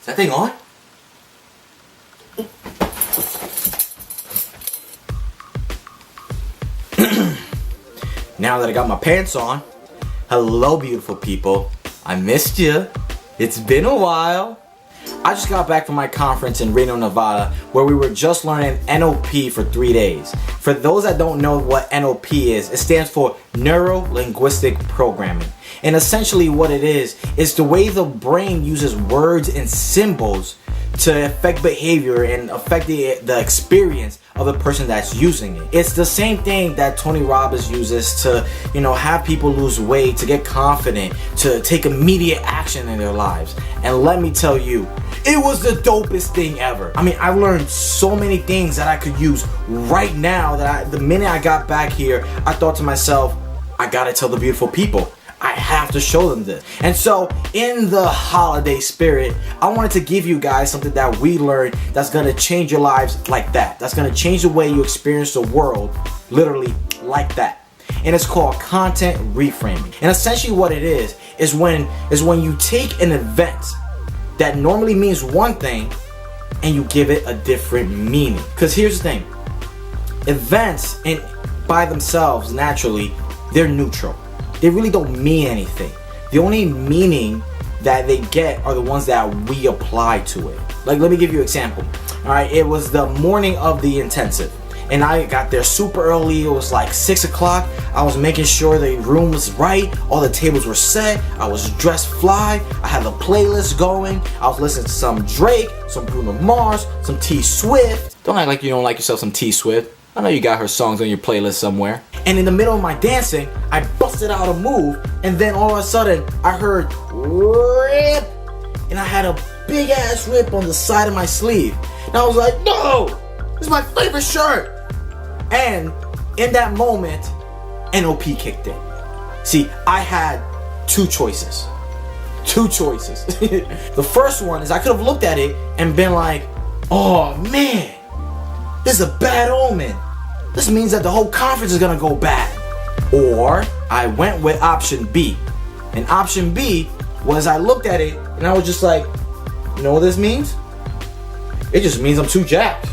Is that thing on? Now that I got my pants on, hello beautiful people. I missed you. It's been a while. I just got back from my conference in Reno, Nevada, where we were just learning NLP for 3 days. For those that don't know what NLP is, it stands for neuro-linguistic programming. And essentially what it is the way the brain uses words and symbols to affect behavior and affect the experience of the person that's using it. It's the same thing that Tony Robbins uses to, have people lose weight, to get confident, to take immediate action in their lives. And let me tell you, it was the dopest thing ever. I mean, I've learned so many things that I could use right now that the minute I got back here, I thought to myself, I gotta tell the beautiful people. I have to show them this. And so in the holiday spirit, I wanted to give you guys something that we learned that's gonna change your lives like that. That's gonna change the way you experience the world, literally like that. And it's called content reframing. And essentially what it is when you take an event that normally means one thing and you give it a different meaning. Because here's the thing, events by themselves, naturally, they're neutral. They really don't mean anything. The only meaning that they get are the ones that we apply to it. Like, let me give you an example. All right, it was the morning of the intensive, and I got there super early. It was like 6 o'clock. I was making sure the room was right. All the tables were set. I was dressed fly. I had the playlist going. I was listening to some Drake, some Bruno Mars, some T Swift. Don't act like you don't like yourself some T Swift. I know you got her songs on your playlist somewhere. And in the middle of my dancing, I busted out a move, and then all of a sudden, I heard rip, and I had a big ass rip on the side of my sleeve. And I was like, no, this is my favorite shirt. And in that moment, NLP kicked in. See, I had two choices. The first one is I could have looked at it and been like, oh man, this is a bad omen. This means that the whole conference is gonna go bad. Or I went with option B. And option B was I looked at it and I was just like, you know what this means? It just means I'm too jacked.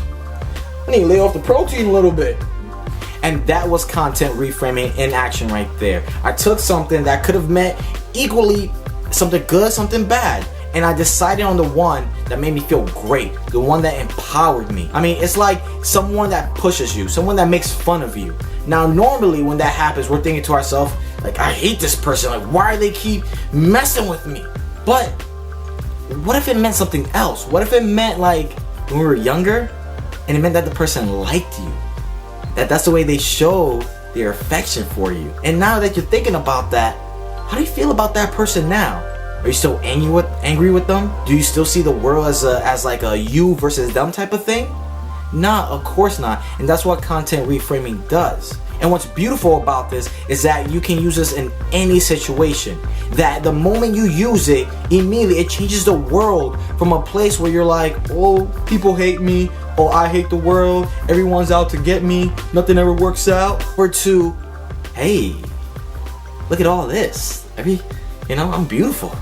I need to lay off the protein a little bit. And that was content reframing in action right there. I took something that could have meant equally something good, something bad. And I decided on the one that made me feel great, the one that empowered me. I mean, it's like someone that pushes you, someone that makes fun of you. Now, normally when that happens, we're thinking to ourselves, like, I hate this person. Like, why do they keep messing with me? But what if it meant something else? What if it meant like when we were younger and it meant that the person liked you? That's the way they show their affection for you. And now that you're thinking about that, how do you feel about that person now? Are you still angry with them? Do you still see the world as like a you versus them type of thing? Nah, of course not. And that's what content reframing does. And what's beautiful about this is that you can use this in any situation. That the moment you use it, immediately it changes the world from a place where you're like, oh, people hate me, oh, I hate the world, everyone's out to get me, nothing ever works out. Or to, hey, look at all this. I'm beautiful.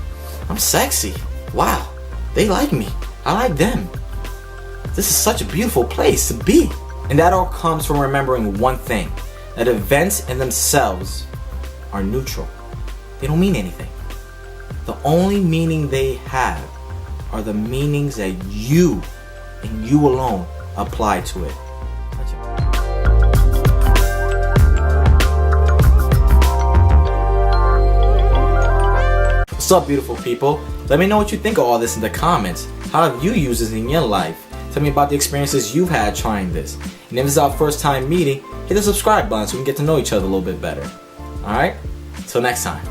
I'm sexy. Wow, they like me. I like them. This is such a beautiful place to be. And that all comes from remembering one thing, that events in themselves are neutral. They don't mean anything. The only meaning they have are the meanings that you and you alone apply to it. What's up, beautiful people? Let me know what you think of all this in the comments. How have you used this in your life? Tell me about the experiences you've had trying this. And if this is our first time meeting, hit the subscribe button so we can get to know each other a little bit better. Alright? Till next time.